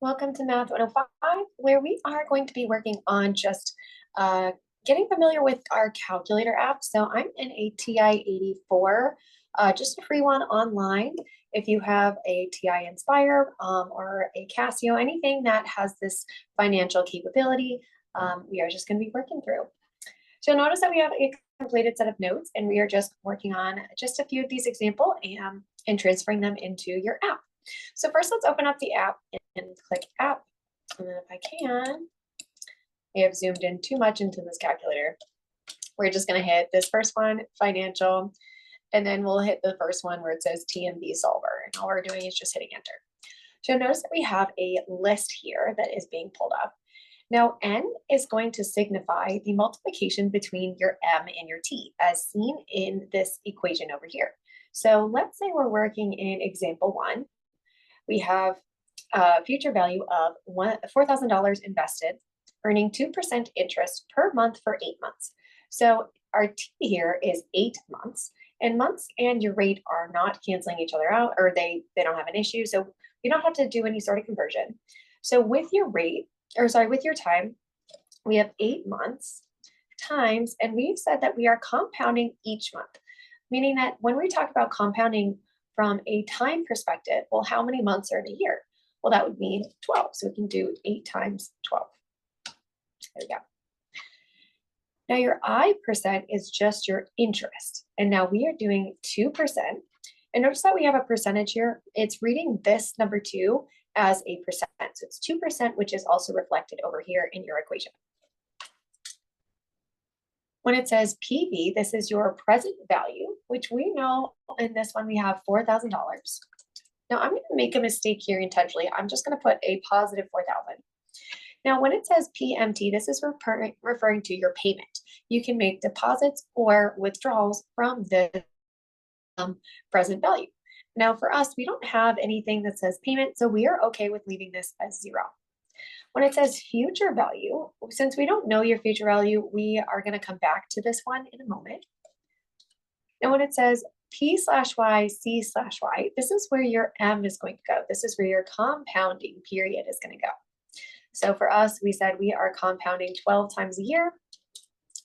Welcome to Math 105, where we are going to be working on just getting familiar with our calculator app. So I'm in a TI-84, just a free one online. If you have a TI Inspire or a Casio, anything that has this financial capability, we are just going to be working through. So you'll notice that we have a completed set of notes, and we are just working on just a few of these examples and transferring them into your app. So first, let's open up the app and click app. And then if I can, I have zoomed in too much into this calculator. We're just going to hit this first one, financial, and then we'll hit the first one where it says TMB solver. And all we're doing is just hitting enter. So you'll notice that we have a list here that is being pulled up. Now, N is going to signify the multiplication between your M and your T, as seen in this equation over here. So let's say we're working in example 1. We have a future value of $4,000 invested, earning 2% interest per month for 8 months. So our T here is 8 months, and months and your rate are not canceling each other out, or they don't have an issue. So you don't have to do any sort of conversion. So with your rate, with your time, we have 8 months times, and we've said that we are compounding each month, meaning that when we talk about compounding from a time perspective, well, how many months are in a year? Well, that would mean 12. So we can do 8 times 12. There we go. Now your I% is just your interest. And now we are doing 2%. And notice that we have a percentage here. It's reading this number 2 as a percent. So it's 2%, which is also reflected over here in your equation. When it says PV, this is your present value, which we know in this one we have $4,000. Now I'm going to make a mistake here intentionally. I'm just going to put a positive 4,000. Now when it says PMT, this is referring to your payment. You can make deposits or withdrawals from the present value. Now for us, we don't have anything that says payment, so we are okay with leaving this as 0. When it says future value, since we don't know your future value, we are going to come back to this one in a moment. And when it says P/Y, C/Y, this is where your M is going to go. This is where your compounding period is going to go. So for us, we said we are compounding 12 times a year.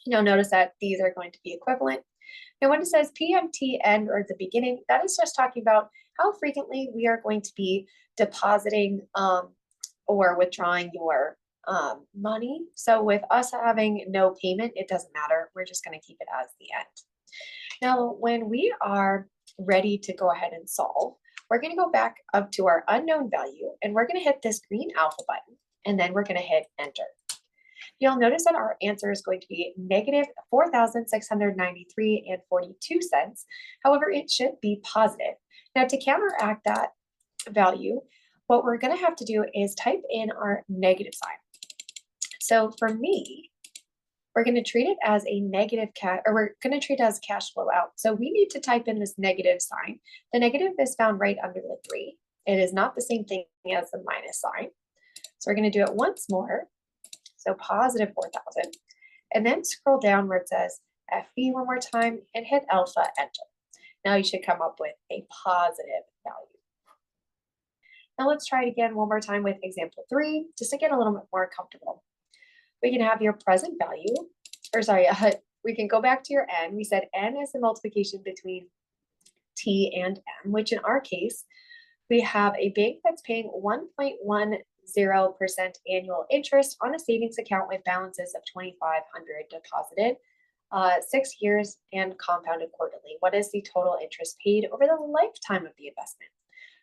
You'll notice that these are going to be equivalent. Now when it says PMT end or at the beginning, that is just talking about how frequently we are going to be depositing or withdrawing your money. So with us having no payment, it doesn't matter. We're just going to keep it as the end. Now, when we are ready to go ahead and solve, we're going to go back up to our unknown value, and we're going to hit this green alpha button, and then we're going to hit enter. You'll notice that our answer is going to be negative 4,693.42. However, it should be positive. Now, to counteract that value, what we're going to have to do is type in our negative sign. So for me, we're going to treat it as a negative we're going to treat it as cash flow out. So we need to type in this negative sign. The negative is found right under the 3. It is not the same thing as the minus sign. So we're going to do it once more. So positive 4,000. And then scroll down where it says FV one more time and hit alpha, enter. Now you should come up with a positive value. Now let's try it again one more time with example 3, just to get a little bit more comfortable. We can have your present value, we can go back to your N. We said N is the multiplication between T and M, which in our case, we have a bank that's paying 1.10% annual interest on a savings account with balances of $2,500 deposited, 6 years and compounded quarterly. What is the total interest paid over the lifetime of the investment?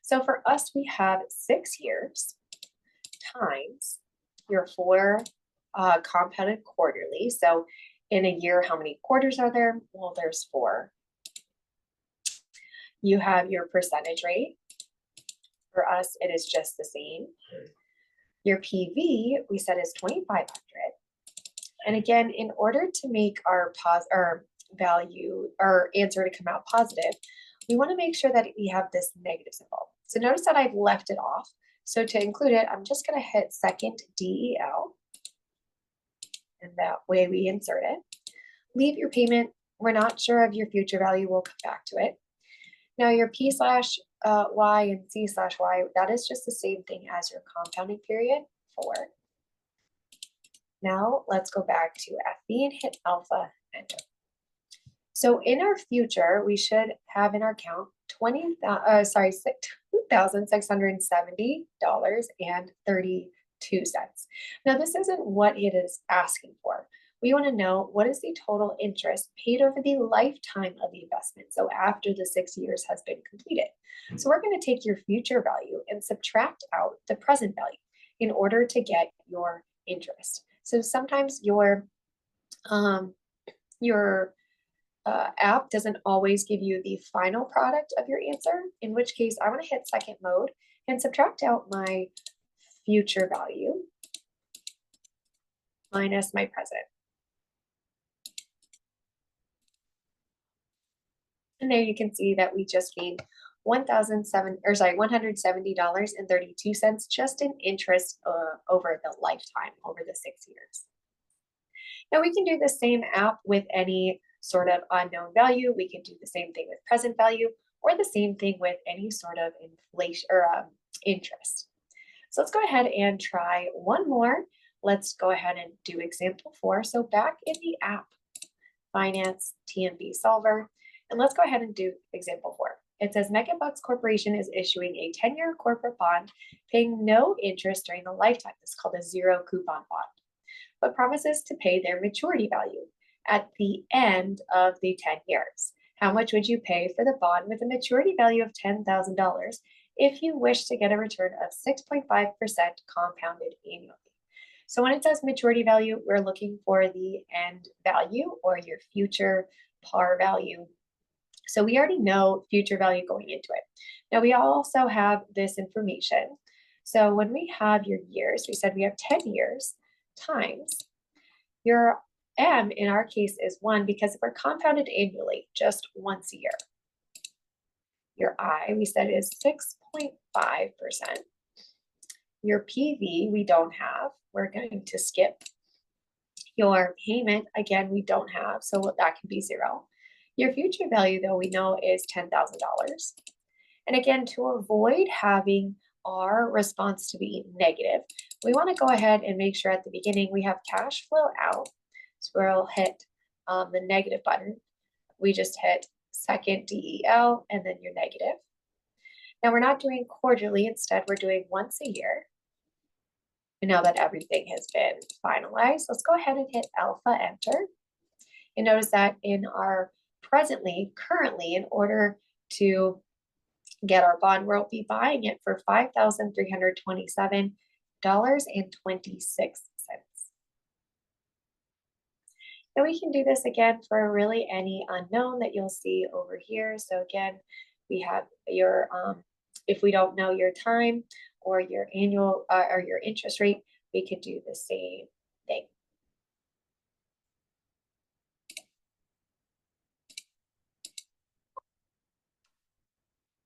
So for us, we have 6 years times your 4 compounded quarterly. So in a year, how many quarters are there? Well, there's 4. You have your percentage rate. For us, it is just the same. Your PV, we said, is 2,500. And again, in order to make our answer to come out positive, we want to make sure that we have this negative symbol. So notice that I've left it off. So to include it, I'm just going to hit second DEL. And that way we insert it. Leave your payment. We're not sure of your future value. We'll come back to it. Now your P/Y Y and C/Y, that is just the same thing as your compounding period, 4. Now let's go back to FB and hit alpha, enter. So in our future, we should have in our account $2,670.32. Now this isn't what it is asking for. We want to know what is the total interest paid over the lifetime of the investment. So after the 6 years has been completed. So we're going to take your future value and subtract out the present value in order to get your interest. So sometimes your app doesn't always give you the final product of your answer, in which case I want to hit second mode and subtract out my future value minus my present. And there you can see that we just gained $170.32 just in interest over the lifetime, over the 6 years. Now we can do the same app with any sort of unknown value. We can do the same thing with present value, or the same thing with any sort of inflation or interest. So let's go ahead and try one more. Let's go ahead and do example 4. So back in the app, Finance TMB Solver, and let's go ahead and do example 4. It says Megabucks Corporation is issuing a 10-year corporate bond paying no interest during the lifetime. This is called a zero coupon bond, but promises to pay their maturity value at the end of the 10 years. How much would you pay for the bond with a maturity value of $10,000 if you wish to get a return of 6.5% compounded annually? So when it says maturity value, we're looking for the end value or your future par value. So we already know future value going into it. Now we also have this information. So when we have your years, we said we have 10 years times your M in our case is 1 because we're compounded annually just once a year. Your I we said is 6.5%. Your PV we don't have. We're going to skip. Your payment, again, we don't have, so that can be 0. Your future value, though, we know is $10,000. And again, to avoid having our response to be negative, we want to go ahead and make sure at the beginning we have cash flow out. So we'll hit the negative button. We just hit second DEL and then your negative. Now we're not doing quarterly, instead we're doing once a year. And now that everything has been finalized, let's go ahead and hit alpha, enter. And notice that in our currently, in order to get our bond, we'll be buying it for $5,327.26. And we can do this again for really any unknown that you'll see over here. So again, we have your, if we don't know your time or your annual or your interest rate, we could do the same thing.